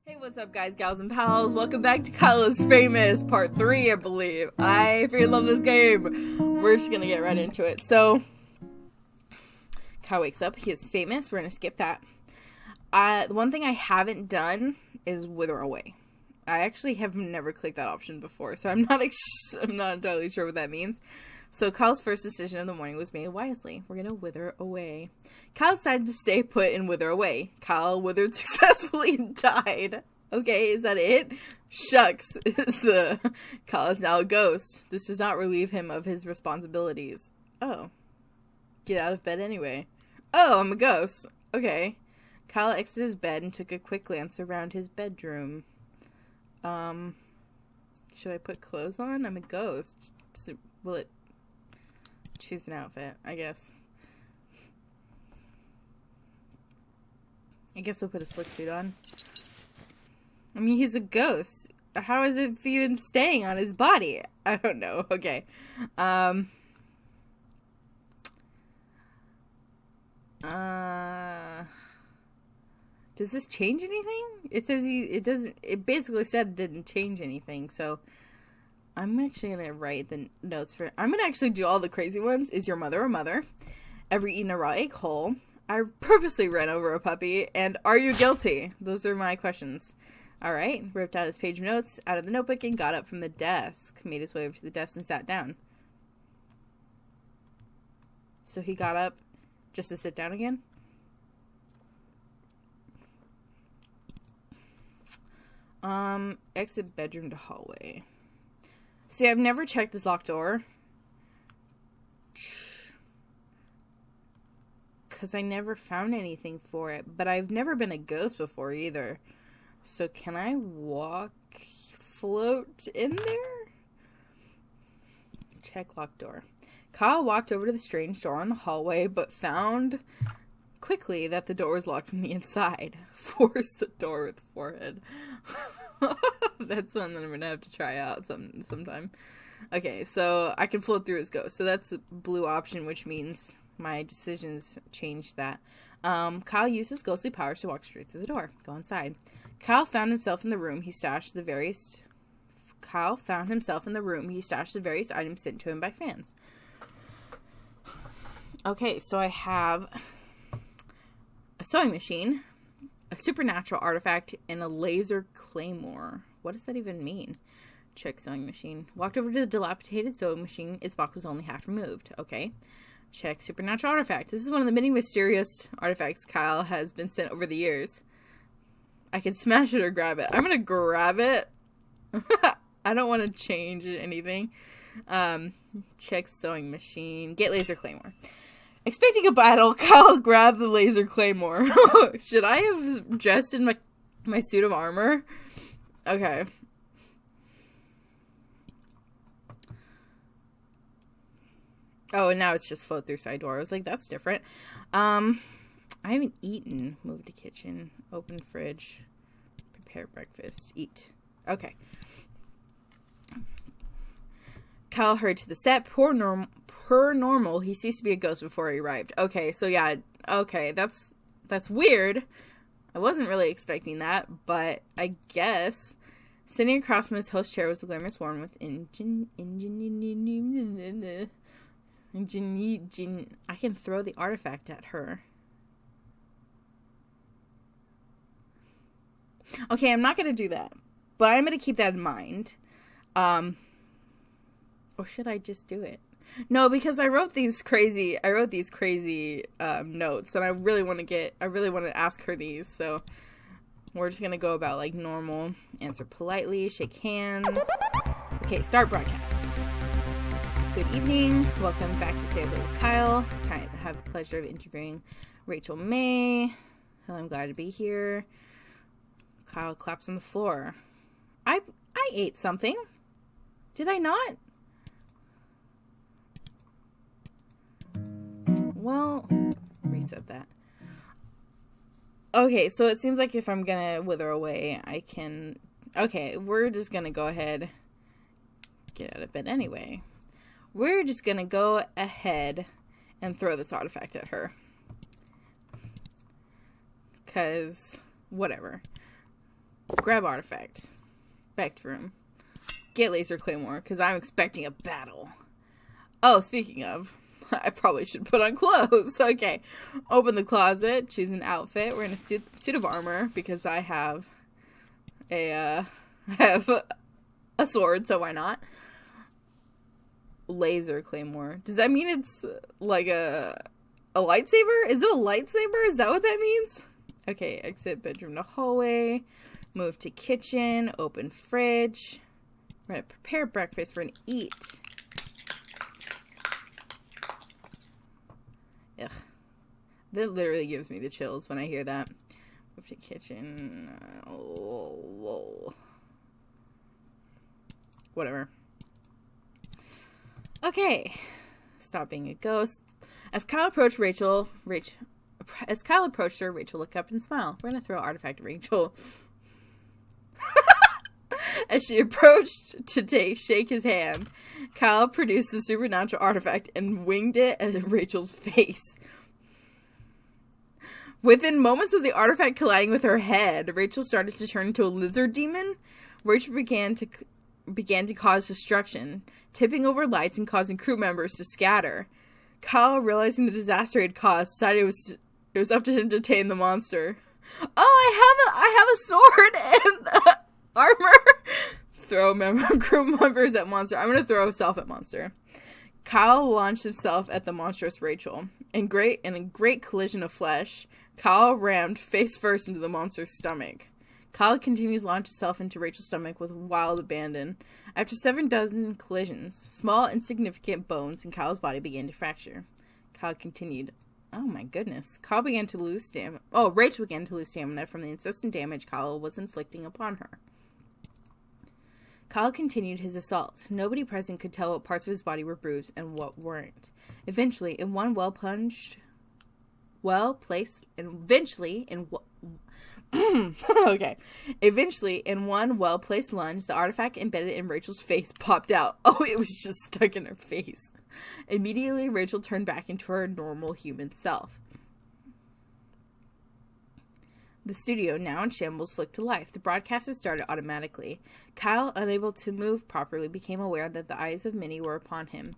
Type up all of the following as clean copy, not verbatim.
Hey, what's up, guys, gals, and pals? Welcome back to Kyle is Famous, part 3, I believe. I freaking love this game. We're just gonna get right into it. So, Kyle wakes up. He is famous. We're gonna skip that. The one thing I haven't done is wither away. I actually have never clicked that option before, so I'm not entirely sure what that means. So Kyle's first decision of the morning was made wisely. We're gonna wither away. Kyle decided to stay put and wither away. Kyle withered successfully and died. Okay, is that it? Shucks. Kyle is now a ghost. This does not relieve him of his responsibilities. Oh. Get out of bed anyway. Oh, I'm a ghost. Okay. Kyle exited his bed and took a quick glance around his bedroom. Should I put clothes on? I'm a ghost. Will it choose an outfit? I guess we'll put a slick suit on. I mean, he's a ghost. How is it even staying on his body? I don't know. Okay. Does this change anything? It says it basically said it didn't change anything, so I'm actually gonna write the notes for... I'm gonna actually do all the crazy ones. Is your mother a mother? Ever eaten a raw egg whole? I purposely ran over a puppy. And are you guilty? Those are my questions. Alright. Ripped out his page of notes out of the notebook and got up from the desk. Made his way over to the desk and sat down. So he got up just to sit down again? Exit bedroom to hallway. See, I've never checked this locked door. Because I never found anything for it. But I've never been a ghost before either. So can I float in there? Check locked door. Kyle walked over to the strange door in the hallway, but found quickly that the door was locked from the inside. Force the door with forehead. That's one that I'm gonna have to try out sometime. Okay, so I can float through as ghost. So that's a blue option, which means my decisions changed that. Kyle used his ghostly powers to walk straight through the door. Go inside. Kyle found himself in the room. He stashed the various items sent to him by fans. Okay, so I have a sewing machine, a supernatural artifact, and a laser claymore. What does that even mean? Check sewing machine. Walked over to the dilapidated sewing machine. Its box was only half removed. Okay. Check supernatural artifact. This is one of the many mysterious artifacts Kyle has been sent over the years. I can smash it or grab it. I'm gonna grab it. I don't want to change anything. Check sewing machine. Get laser claymore. Expecting a battle, Kyle grabbed the laser claymore. Should I have dressed in my suit of armor? Okay. Oh, and now it's just float through side door. I was like, that's different. I haven't eaten. Move to kitchen. Open fridge. Prepare breakfast. Eat. Okay. Kyle hurried to the set. Per normal, he ceased to be a ghost before he arrived. Okay, so yeah. Okay, that's weird. I wasn't really expecting that, but I guess. Sitting across from his host chair was a glamorous woman with I can throw the artifact at her. Okay, I'm not going to do that. But I'm going to keep that in mind. Or should I just do it? No, because I wrote these crazy notes, and I really want to ask her these, so we're just going to go about like normal. Answer politely, shake hands. Okay, start broadcast. Good evening. Welcome back to Stay Up Late with Kyle. I have the pleasure of interviewing Rachel May. Hello, I'm glad to be here. Kyle claps on the floor. I ate something. Did I not? Well, reset that. Okay, so it seems like if I'm gonna wither away, I can... Okay, we're just gonna go ahead. Get out of bed anyway. We're just gonna go ahead and throw this artifact at her. 'Cause, whatever. Grab artifact. Back to room. Get laser claymore, because I'm expecting a battle. Oh, speaking of, I probably should put on clothes. Okay. Open the closet. Choose an outfit. We're in a suit of armor, because I have a sword, so why not? Laser claymore. Does that mean it's like a lightsaber? Is it a lightsaber? Is that what that means? Okay, exit bedroom to hallway. Move to kitchen. Open fridge. We're gonna prepare breakfast. We're gonna eat. Ugh. That literally gives me the chills when I hear that. Move to kitchen. Whatever. Okay. Stop being a ghost. As Kyle approached Rachel looked up and smiled. We're gonna throw artifact at Rachel. As she approached to shake his hand, Kyle produced a supernatural artifact and winged it at Rachel's face. Within moments of the artifact colliding with her head, Rachel started to turn into a lizard demon. Rachel began to cause destruction, tipping over lights and causing crew members to scatter. Kyle, realizing the disaster he had caused, decided it was up to him to tame the monster. Oh, I have a sword and armor. Throw crew members at monster. I'm gonna throw self at monster. Kyle launched himself at the monstrous Rachel. In a great collision of flesh, Kyle rammed face first into the monster's stomach. Kyle continues to launch himself into Rachel's stomach with wild abandon. After 7 dozen collisions, small insignificant bones in Kyle's body began to fracture. Kyle continued. Oh my goodness. Rachel began to lose stamina from the incessant damage Kyle was inflicting upon her. Kyle continued his assault. Nobody present could tell what parts of his body were bruised and what weren't. Eventually, in one well-placed lunge, the artifact embedded in Rachel's face popped out. Oh, it was just stuck in her face. Immediately, Rachel turned back into her normal human self. The studio, now in shambles, flicked to life. The broadcast had started automatically. Kyle, unable to move properly, became aware that the eyes of many were upon him.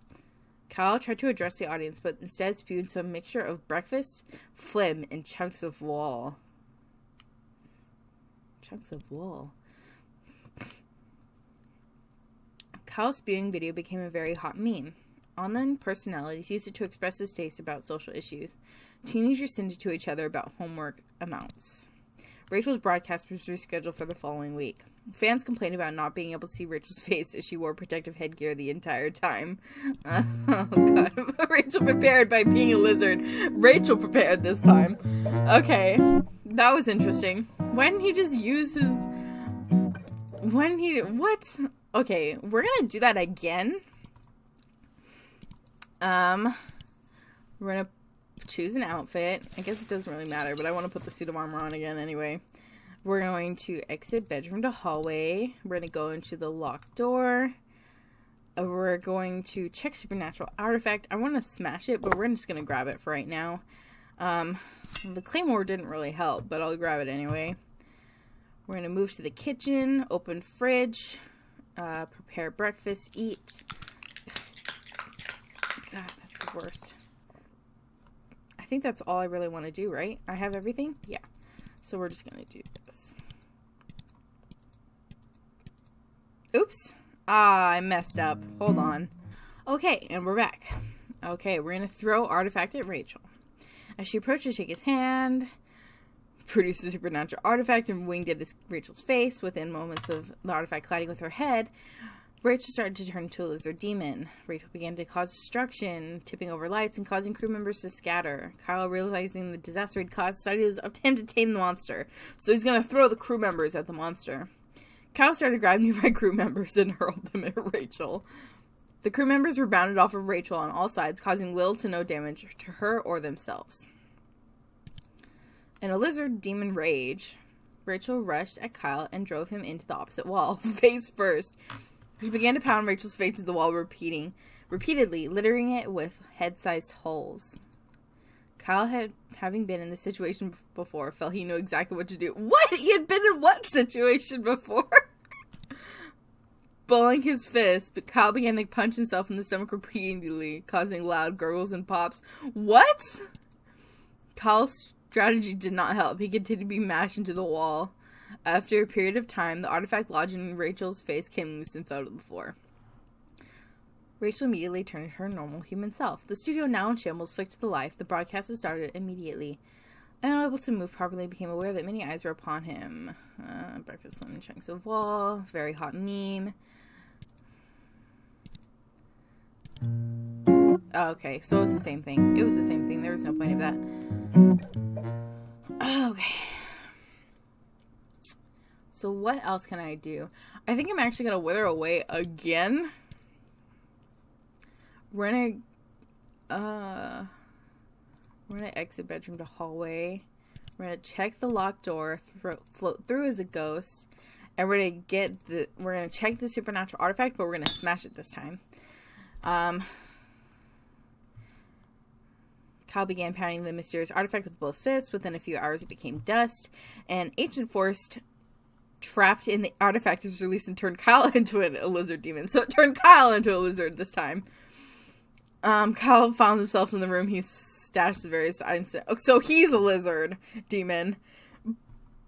Kyle tried to address the audience, but instead spewed some mixture of breakfast, phlegm, and chunks of wool. Chunks of wool. Kyle's spewing video became a very hot meme. Online personalities used it to express distaste about social issues. Teenagers sent it to each other about homework amounts. Rachel's broadcast was rescheduled for the following week. Fans complained about not being able to see Rachel's face as she wore protective headgear the entire time. Oh god. Rachel prepared by being a lizard. Rachel prepared this time. Okay. That was interesting. Why didn't he just use his... What? Okay, we're gonna do that again. We're gonna choose an outfit. I guess it doesn't really matter, but I want to put the suit of armor on again anyway. We're going to exit bedroom to hallway. We're going to go into the locked door. We're going to check supernatural artifact. I want to smash it, but we're just going to grab it for right now. The claymore didn't really help, but I'll grab it anyway. We're going to move to the kitchen, open fridge, prepare breakfast, eat. God, that's the worst. I think that's all I really want to do, right? I have everything? Yeah. So we're just going to do this. Oops. I messed up. Hold on. Okay, and we're back. Okay, we're going to throw artifact at Rachel. As she approaches, shake his hand, produce a supernatural artifact, and winged at Rachel's face. Within moments of the artifact colliding with her head, Rachel started to turn into a lizard demon. Rachel began to cause destruction, tipping over lights and causing crew members to scatter. Kyle, realizing the disaster he'd caused, decided it was up to him to tame the monster. So he's going to throw the crew members at the monster. Kyle started grabbing nearby crew members and hurled them at Rachel. The crew members were bounded off of Rachel on all sides, causing little to no damage to her or themselves. In a lizard demon rage, Rachel rushed at Kyle and drove him into the opposite wall, face first. She began to pound Rachel's face to the wall repeatedly, littering it with head-sized holes. Kyle having been in this situation before, felt he knew exactly what to do. What? He had been in what situation before? Balling his fist, but Kyle began to punch himself in the stomach repeatedly, causing loud gurgles and pops. What? Kyle's strategy did not help. He continued to be mashed into the wall. After a period of time, the artifact lodged in Rachel's face came loose and fell to the floor. Rachel immediately turned to her normal human self. The studio, now in shambles, flicked to life. The broadcast had started immediately. Unable to move properly, became aware that many eyes were upon him. Breakfast on chunks of wall. Very hot meme. Oh, okay, so it was the same thing. It was the same thing. There was no point of that. Okay. So what else can I do? I think I'm actually going to wither away again. We're gonna exit bedroom to hallway. We're gonna check the locked door, float through as a ghost, and we're gonna check the supernatural artifact, but we're gonna smash it this time. Kyle began pounding the mysterious artifact with both fists. Within a few hours, it became dust. An ancient force trapped in the artifact was released and turned Kyle into a lizard demon. So it turned Kyle into a lizard this time. Kyle found himself in the room. He stashed the various items. So he's a lizard demon,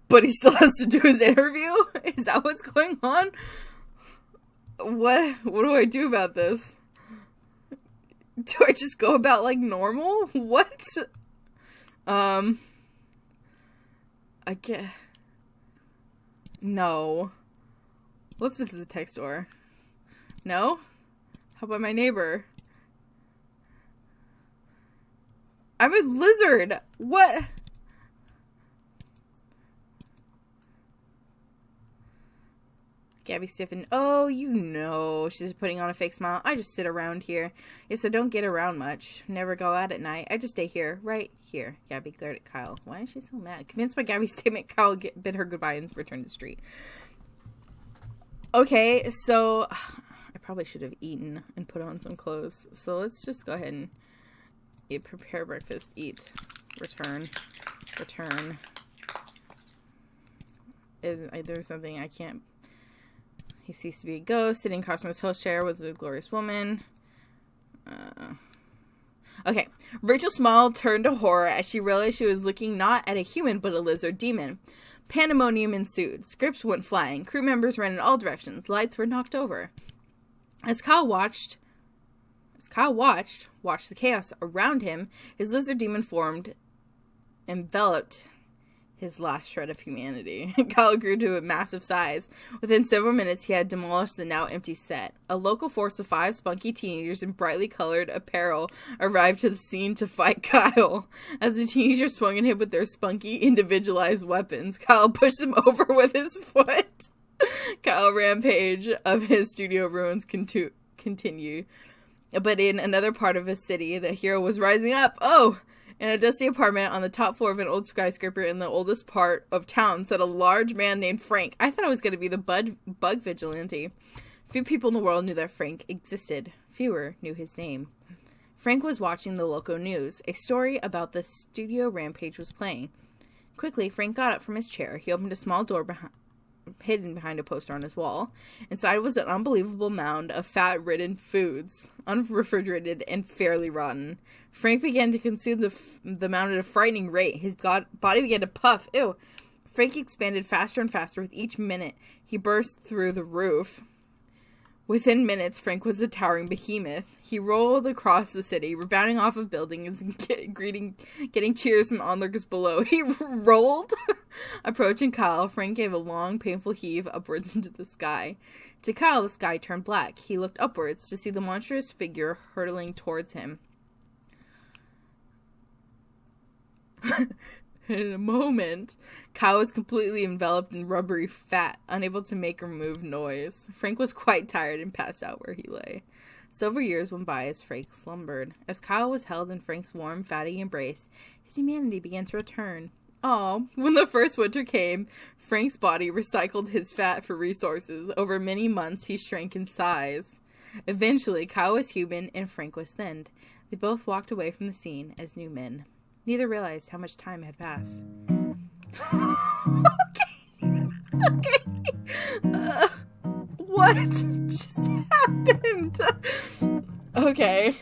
but he still has to do his interview? Is that what's going on? What do I do about this? Do I just go about like normal? What? I get... No. Let's visit the tech store. No? How about my neighbor? I'm a lizard! What? Gabby stiffened. Oh, you know. She's putting on a fake smile. I just sit around here. Yes, I don't get around much. Never go out at night. I just stay here. Right here. Gabby glared at Kyle. Why is she so mad? Convinced by Gabby's statement, Kyle bid her goodbye and returned to the street. Okay, so... I probably should have eaten and put on some clothes. So let's just go ahead and... prepare breakfast, eat, return. There's something I can't... He ceased to be a ghost. Sitting across from his host chair was a glorious woman. Okay. Rachel smiled, turned to horror as she realized she was looking not at a human, but a lizard demon. Pandemonium ensued. Scripts went flying. Crew members ran in all directions. Lights were knocked over. As Kyle watched the chaos around him, his lizard demon formed, enveloped his last shred of humanity. Kyle grew to a massive size. Within several minutes, he had demolished the now empty set. A local force of 5 spunky teenagers in brightly colored apparel arrived to the scene to fight Kyle. As the teenagers swung at him with their spunky, individualized weapons, Kyle pushed them over with his foot. Kyle rampage of his studio ruins continued. But in another part of his city, the hero was rising up. Oh! In a dusty apartment on the top floor of an old skyscraper in the oldest part of town sat a large man named Frank. I thought it was going to be the bug vigilante. Few people in the world knew that Frank existed. Fewer knew his name. Frank was watching the local news. A story about the studio rampage was playing. Quickly, Frank got up from his chair. He opened a small door hidden behind a poster on his wall. Inside was an unbelievable mound of fat-ridden foods, unrefrigerated and fairly rotten. Frank began to consume the mound at a frightening rate. His body began to puff. Ew. Frank expanded faster and faster with each minute. He burst through the roof. Within minutes, Frank was a towering behemoth. He rolled across the city, rebounding off of buildings and getting cheers from onlookers below. He rolled? Approaching Kyle, Frank gave a long, painful heave upwards into the sky. To Kyle, the sky turned black. He looked upwards to see the monstrous figure hurtling towards him. In a moment, Kyle was completely enveloped in rubbery fat, unable to make or move noise. Frank was quite tired and passed out where he lay. Several years went by as Frank slumbered. As Kyle was held in Frank's warm, fatty embrace, his humanity began to return. When the first winter came, Frank's body recycled his fat for resources. Over many months, he shrank in size. Eventually, Kyle was human and Frank was thinned. They both walked away from the scene as new men. Neither realized how much time had passed. Okay. What just happened? Okay.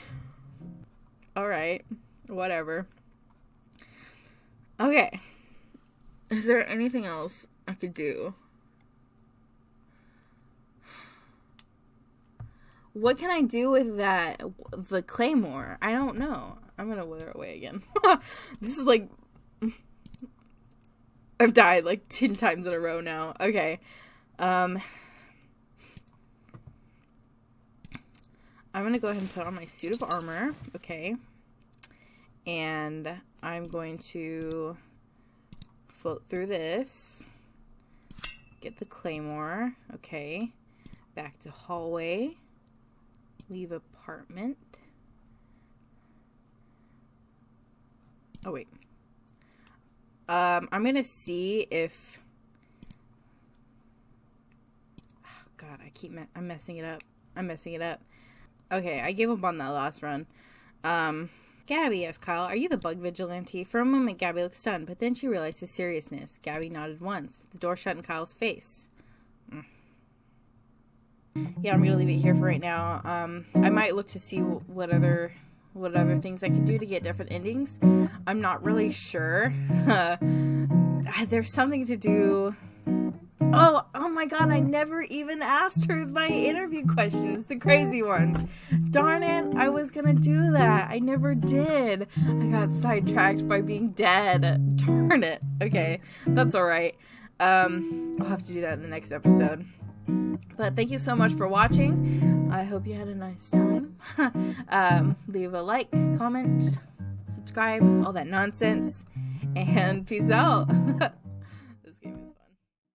Alright. Whatever. Okay. Is there anything else I could do? What can I do with that? The claymore? I don't know. I'm gonna wither away again. This is like... I've died like 10 times in a row now. Okay. I'm gonna go ahead and put on my suit of armor. Okay. And I'm going to float through this. Get the claymore. Okay. Back to hallway. Leave apartment. Oh, wait. I'm gonna see if... Oh, God, I'm messing it up. I'm messing it up. Okay, I gave up on that last run. Gabby, asked Kyle, are you the bug vigilante? For a moment, Gabby looked stunned, but then she realized his seriousness. Gabby nodded once. The door shut in Kyle's face. Yeah, I'm gonna leave it here for right now. I might look to see what other things I can do to get different endings. I'm not really sure. There's something to do. Oh my God, I never even asked her my interview questions, the crazy ones. Darn it, I was gonna do that. I never did. I got sidetracked by being dead. Darn it. Okay, that's alright. I'll have to do that in the next episode. But thank you so much for watching. I hope you had a nice time. Leave a like, comment, subscribe, all that nonsense. And peace out.